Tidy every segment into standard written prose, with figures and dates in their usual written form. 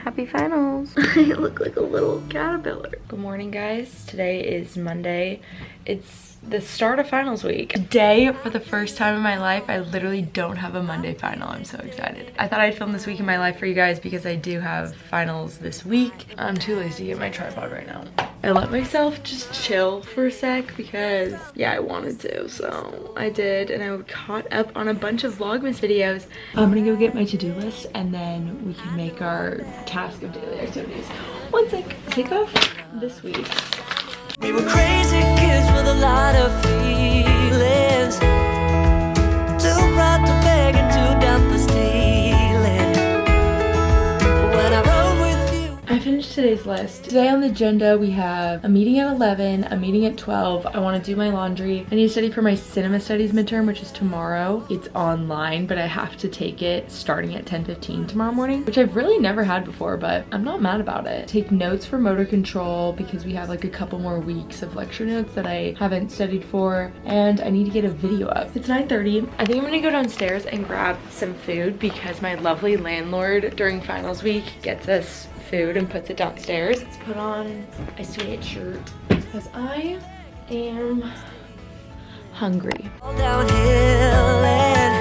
Happy finals. I look like a little caterpillar. Good morning, guys. Today is Monday. It's the start of finals week. Today, for the first time in my life, I literally don't have a Monday final. I'm so excited. I thought I'd film this week in my life for you guys because I do have finals this week. I'm too lazy to get my tripod right now. I let myself just chill for a sec because, yeah, I wanted to, so I did, and I caught up on a bunch of Vlogmas videos. I'm gonna go get my to-do list, and then we can make our task of daily activities. One sec. Kick off this week. We were crazy kids with a lot of feelings. Too proud to beg and too dumb for stealing. When I rode with you. I finished today's list. Today on the agenda we have a meeting at 11, a meeting at 12. I want to do my laundry. I need to study for my cinema studies midterm, which is tomorrow. It's online, but I have to take it starting at 10:15 tomorrow morning, which I've really never had before, but I'm not mad about it. Take notes for motor control because we have like a couple more weeks of lecture notes that I haven't studied for, and I need to get a video up. It's 9:30. I think I'm gonna go downstairs and grab some food because my lovely landlord during finals week gets us food and puts it downstairs. Let's put on a sweatshirt because I am hungry. All downhill and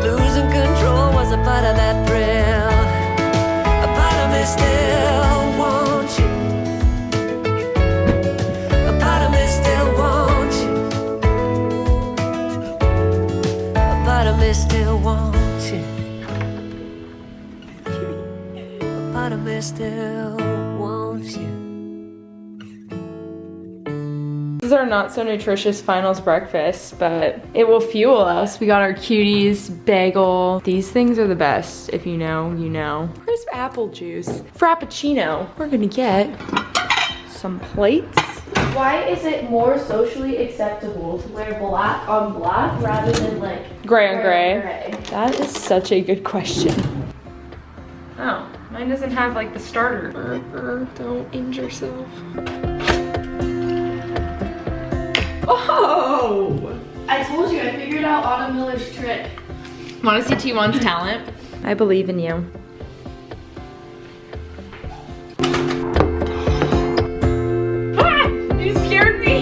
losing control was a part of that thrill. A part of me still wants you. A part of me still wants you. A part of me still wants you. A part of me still wants you. This is our not so nutritious finals breakfast, but it will fuel us. We got our cuties, bagel. These things are the best. If you know, you know. Crisp apple juice. Frappuccino. We're gonna get some plates. Why is it more socially acceptable to wear black on black rather than like gray on gray? That is such a good question. Oh, mine doesn't have like the starter. Don't injure yourself. Oh! I told you, I figured out Autumn Miller's trick. Want to see T1's talent? I believe in you. Ah! You scared me!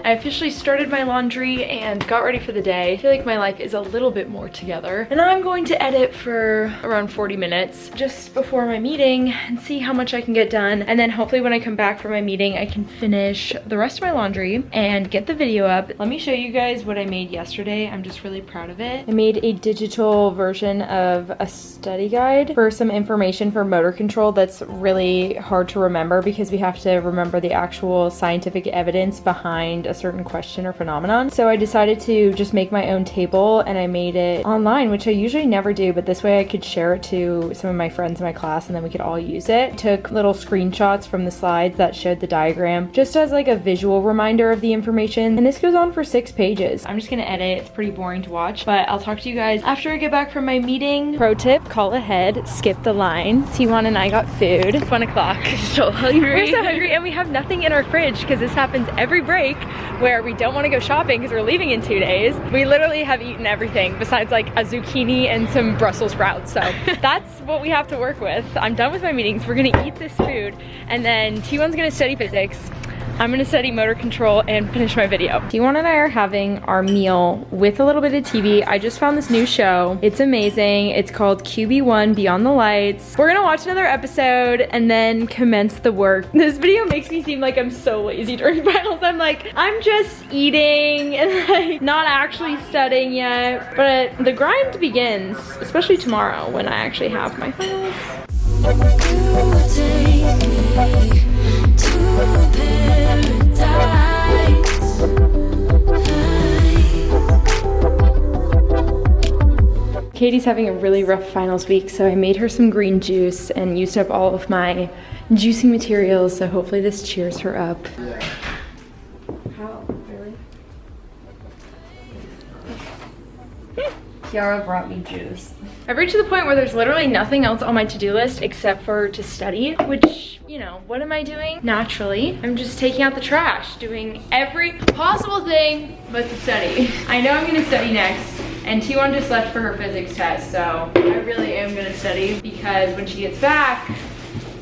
I officially started my laundry and got ready for the day. I feel like my life is a little bit more together. And I'm going to edit for around 40 minutes just before my meeting and see how much I can get done. And then hopefully when I come back from my meeting, I can finish the rest of my laundry and get the video up. Let me show you guys what I made yesterday. I'm just really proud of it. I made a digital version of a study guide for some information for motor control that's really hard to remember because we have to remember the actual scientific evidence behind a certain question or phenomenon. So I decided to just make my own table and I made it online, which I usually never do, but this way I could share it to some of my friends in my class and then we could all use it. Took little screenshots from the slides that showed the diagram just as like a visual reminder of the information. And this goes on for 6 pages. I'm just gonna edit. It's pretty boring to watch, but I'll talk to you guys after I get back from my meeting. Pro tip, call ahead, skip the line. T1 and I got food. It's 1 o'clock. So hungry. We're so hungry and we have nothing in our fridge because this happens every break where we don't want to go shopping because we're leaving in 2 days. We literally have eaten everything besides like a zucchini and some Brussels sprouts. So that's what we have to work with. I'm done with my meetings. We're gonna eat this food and then T1's gonna study physics. I'm gonna study motor control and finish my video. T1 and I are having our meal with a little bit of TV. I just found this new show. It's amazing. It's called QB1 Beyond the Lights. We're gonna watch another episode and then commence the work. This video makes me seem like I'm so lazy during finals. I'm like, I'm just eating and like not actually studying yet. But the grind begins, especially tomorrow when I actually have my finals. Katie's having a really rough finals week, so I made her some green juice and used up all of my juicing materials, so hopefully this cheers her up. Yeah. How? Really? Kiara brought me juice. I've reached the point where there's literally nothing else on my to-do list except for to study, which, you know, what am I doing? Naturally, I'm just taking out the trash, doing every possible thing but to study. I know I'm gonna study next, and T1 just left for her physics test, so I really am gonna study because when she gets back,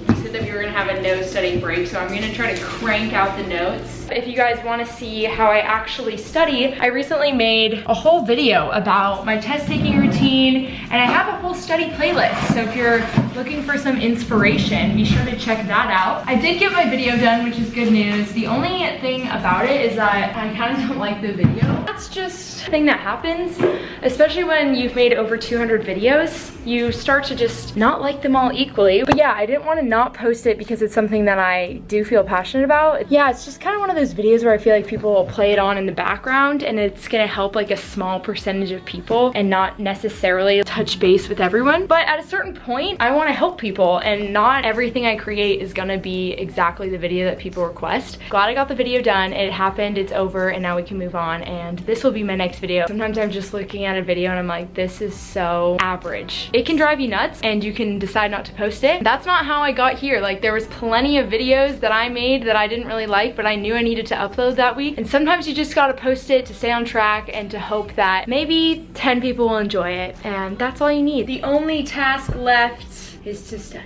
we said that we were gonna have a no study break, so I'm gonna try to crank out the notes. If you guys wanna see how I actually study, I recently made a whole video about my test taking routine, and I have a whole study playlist. So if you're looking for some inspiration, be sure to check that out. I did get my video done, which is good news. The only thing about it is that I kind of don't like the video. That's just a thing that happens, especially when you've made over 200 videos. You start to just not like them all equally. But yeah, I didn't want to not post it because it's something that I do feel passionate about. Yeah, it's just kind of one of those videos where I feel like people will play it on in the background and it's gonna help like a small percentage of people and not necessarily touch base with everyone. But at a certain point, I want to help people, and not everything I create is gonna be exactly the video that people request. Glad I got the video done. It happened, it's over, and now we can move on, and this will be my next video. Sometimes I'm just looking at a video and I'm like, this is so average. It can drive you nuts and you can decide not to post it. That's not how I got here. Like, there was plenty of videos that I made that I didn't really like, but I knew I needed to upload that week. And sometimes you just gotta post it to stay on track and to hope that maybe 10 people will enjoy it, and that's all you need. The only task left is to study.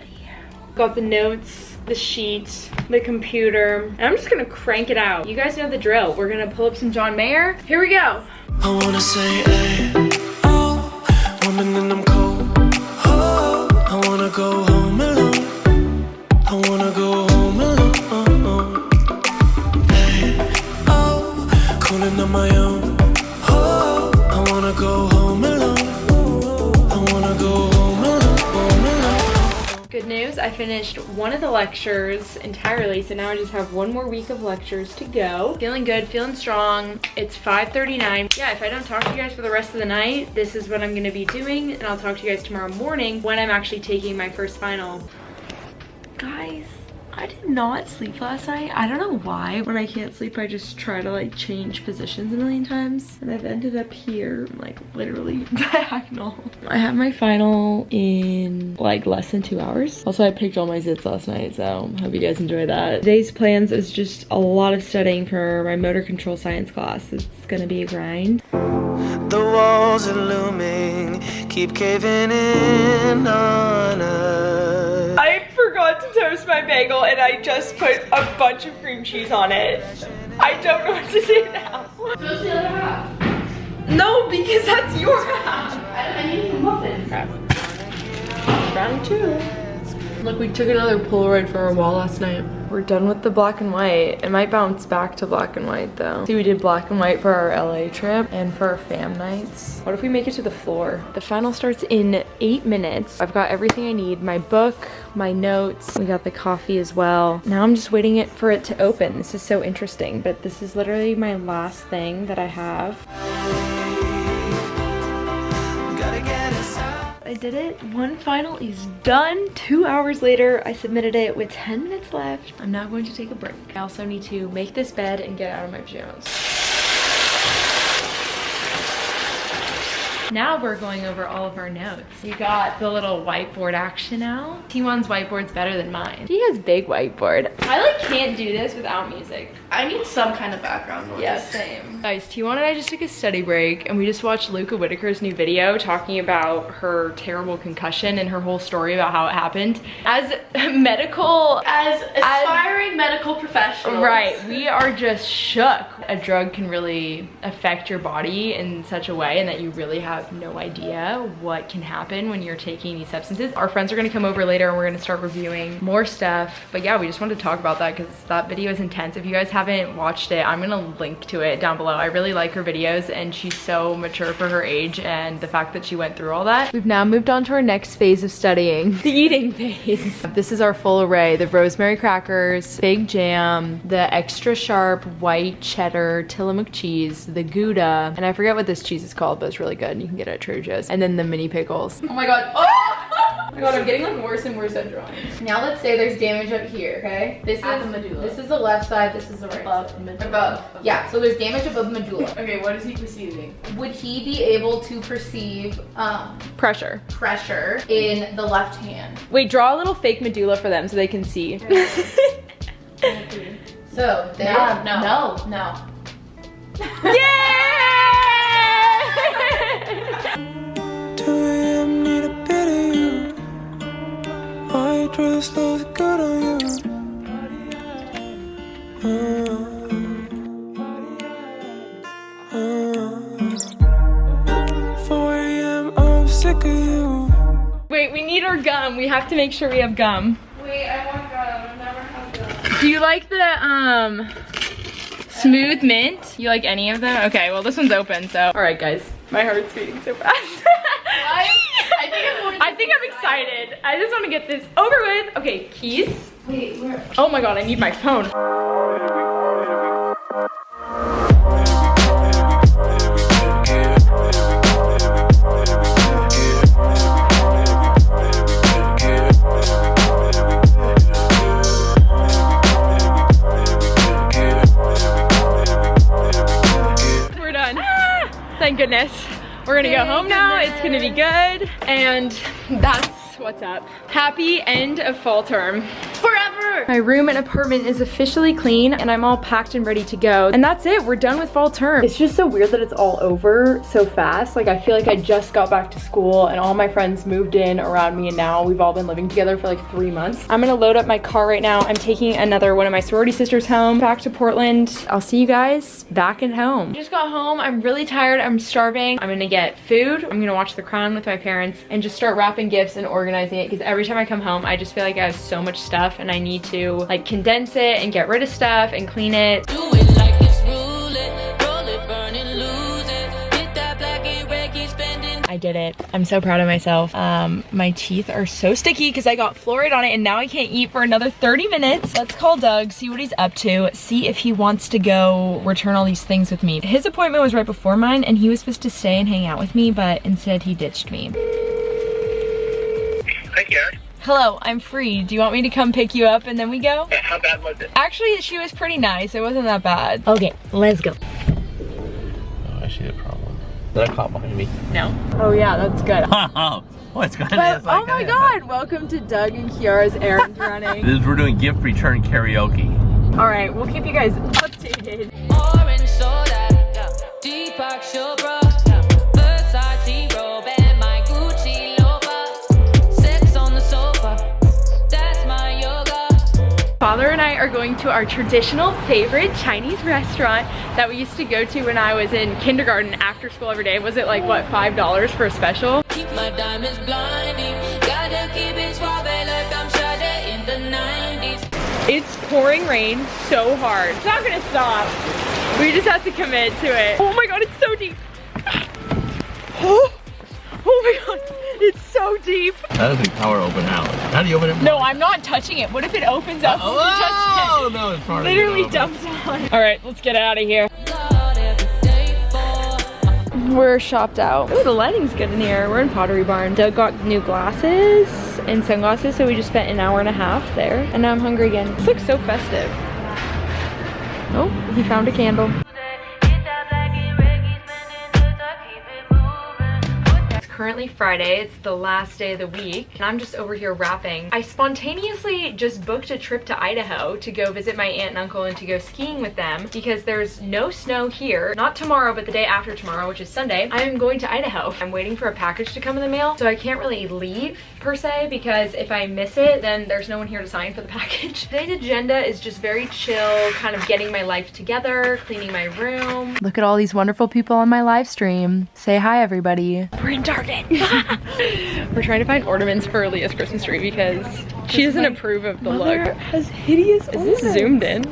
Got the notes, the sheet, the computer, and I'm just gonna crank it out. You guys know the drill. We're gonna pull up some John Mayer. Here we go. I wanna say, hey, oh, woman and I'm cold. Oh, I wanna go home alone. I wanna go home alone. Hey, oh, calling on my own. Oh, I wanna go home alone. I wanna go home alone, home alone. Good news, I finished one of the lectures entirely, so now I just have one more week of lectures to go. Feeling good, feeling strong. It's 5:39. Yeah, if I don't talk to you guys for the rest of the night, this is what I'm gonna be doing, and I'll talk to you guys tomorrow morning when I'm actually taking my first final. Guys, I did not sleep last night. I don't know why. When I can't sleep, I just try to like change positions a million times. And I've ended up here, like literally diagonal. I have my final in like less than 2 hours. Also, I picked all my zits last night, so hope you guys enjoy that. Today's plans is just a lot of studying for my motor control science class. It's gonna be a grind. The walls are looming, keep caving in on us. I forgot to toast my bagel and I just put a bunch of cream cheese on it. I don't know what to do now. Toast the other half. No, because that's your half. I need a muffin. Crap. Round two. Look, we took another Polaroid for our wall last night. We're done with the black and white. It might bounce back to black and white though. See, we did black and white for our LA trip and for our fam nights. What if we make it to the floor? The final starts in 8 minutes. I've got everything I need. My book, my notes. We got the coffee as well. Now I'm just waiting for it to open. This is so interesting, but this is literally my last thing that I have. I did it. One final is done. 2 hours later, I submitted it with 10 minutes left. I'm now going to take a break. I also need to make this bed and get out of my pajamas. Now we're going over all of our notes. We got the little whiteboard action now. T1's whiteboard's better than mine. He has big whiteboard. I like can't do this without music. I need some kind of background noise. Yeah, same. Guys, T1 and I just took a study break and we just watched Luca Whitaker's new video talking about her terrible concussion and her whole story about how it happened. As aspiring medical professionals. Right, we are just shook. A drug can really affect your body in such a way and that you really have no idea what can happen when you're taking these substances. Our friends are gonna come over later and we're gonna start reviewing more stuff. But yeah, we just wanted to talk about that because that video is intense. If you guys haven't watched it, I'm gonna link to it down below. I really like her videos and she's so mature for her age and the fact that she went through all that. We've now moved on to our next phase of studying, the eating phase. This is our full array: the rosemary crackers, fig jam, the extra sharp white cheddar Tillamook cheese, the Gouda, and I forget what this cheese is called, but it's really good. You can get it at Trader Joe's. And then the mini pickles. Oh my god. Oh! my god, I'm getting like worse and worse at drawing. Now let's say there's damage up here, okay? This is the left side, this is the right side. Above. Yeah, so there's damage above medulla. Okay, what is he perceiving? Would he be able to perceive pressure in the left hand? Wait, draw a little fake medulla for them so they can see. So there. No. Yeah! 2 a.m. need a bit of you. White dress looks good on you. 4 a.m. I'm sick of you. Wait, we need our gum. We have to make sure we have gum. Wait, I want gum. I've never had gum. Do you like the smooth mint? You like any of them? Okay, well this one's open, so. All right, guys, my heart's beating so fast. I think I'm excited. I just want to get this over with. Okay, keys. Wait, where? Oh my god, I need my phone. We're done. Thank goodness. We're gonna go home now. It's gonna be good. And that's what's up. Happy end of fall term. Forever! My room and apartment is officially clean and I'm all packed and ready to go. And that's it, we're done with fall term. It's just so weird that it's all over so fast. Like I feel like I just got back to school and all my friends moved in around me and now we've all been living together for like 3 months. I'm gonna load up my car right now. I'm taking another one of my sorority sisters home, back to Portland. I'll see you guys back at home. I just got home, I'm really tired, I'm starving. I'm gonna get food. I'm gonna watch The Crown with my parents and just start wrapping gifts and organizing it because every time I come home, I just feel like I have so much stuff and I need to like condense it and get rid of stuff and clean it. Do it like it's roulette, roll it, burn it, lose it. Hit that black and red, keep spending. I did it. I'm so proud of myself. My teeth are so sticky because I got fluoride on it and now I can't eat for another 30 minutes. Let's call Doug, see what he's up to, see if he wants to go return all these things with me. His appointment was right before mine and he was supposed to stay and hang out with me, but instead he ditched me. Hi, Kiara. Hello, I'm free. Do you want me to come pick you up and then we go? How bad was it? Actually, she was pretty nice. It wasn't that bad. Okay, let's go. Oh, I see the problem. There's a cop behind me. No. Oh yeah, that's good. Oh, it's good. Oh my god, welcome to Doug and Kiara's errands running. We're doing gift return karaoke. All right, we'll keep you guys updated. Orange soda, Deepak Chopra, Versace robe and my Gucci loafer. Sex on the sofa, that's my yoga. Father and I are going to our traditional favorite Chinese restaurant that we used to go to when I was in kindergarten after school every day. Was it like, what, $5 for a special? Keep my diamonds blinding, gotta keep it suave like I'm Sade in the 90s. It's pouring rain so hard. It's not gonna stop. We just have to commit to it. Oh my god, it's so deep. Oh my god, it's so deep. That is a power open house. How do you open it? No, I'm not touching it. What if it opens up? Oh, no, it's hard. Literally dumped on. All right, let's get out of here. We're shopped out. Oh, the lighting's good in here. We're in Pottery Barn. Doug got new glasses and sunglasses, so we just spent an hour and a half there. And now I'm hungry again. This looks so festive. Oh, he found a candle. Currently Friday, it's the last day of the week, and I'm just over here wrapping. I spontaneously just booked a trip to Idaho to go visit my aunt and uncle and to go skiing with them because there's no snow here. Not tomorrow, but the day after tomorrow, which is Sunday, I am going to Idaho. I'm waiting for a package to come in the mail, so I can't really leave per se because if I miss it, then there's no one here to sign for the package. Today's agenda is just very chill, kind of getting my life together, cleaning my room. Look at all these wonderful people on my live stream. Say hi, everybody. We're in Target. We're trying to find ornaments for Leah's Christmas tree because she doesn't approve of the look. Has hideous ornaments. Is this zoomed in?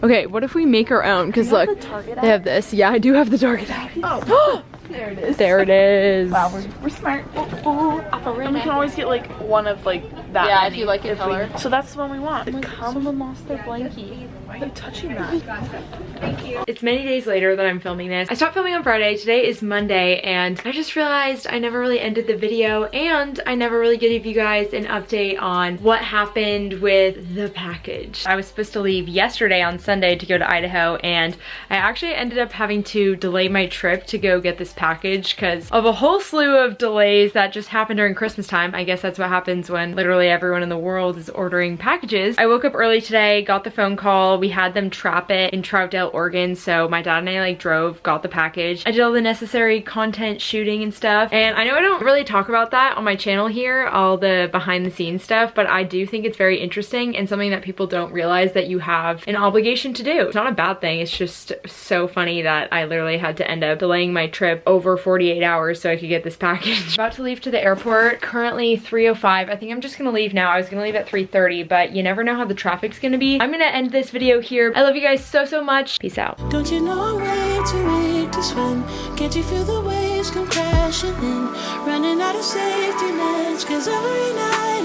Okay, what if we make our own? Because look, they have this. Yeah, I do have the Target app. Oh, there it is. There it is. Wow, we're smart. And we can always get like one of like that Yeah, many. if you like a color. So that's the one we want. Someone lost their blankie. Why are you touching that? It's many days later that I'm filming this. I stopped filming on Friday. Today is Monday, and I just realized I never really ended the video, and I never really gave you guys an update on what happened with the package. I was supposed to leave yesterday on Sunday to go to Idaho, and I actually ended up having to delay my trip to go get this package because of a whole slew of delays that just happened during Christmas time. I guess that's what happens when literally everyone in the world is ordering packages. I woke up early today, got the phone call. We had them trap it in Troutdale, Oregon, so my dad and I like drove, got the package. I did all the necessary content shooting and stuff, and I know I don't really talk about that on my channel here, all the behind the scenes stuff, but I do think it's very interesting and something that people don't realize that you have an obligation to do. It's not a bad thing, it's just so funny that I literally had to end up delaying my trip over 48 hours so I could get this package. About to leave to the airport, currently 3:05. I think I'm just gonna leave now. I was gonna leave at 3:30, but you never know how the traffic's gonna be. I'm gonna end this video here. I love you guys so, so much. Peace out. Don't you know I'm way too weak to swim? Can't you feel the waves come crashing in? Running out of safety nets, 'cause every night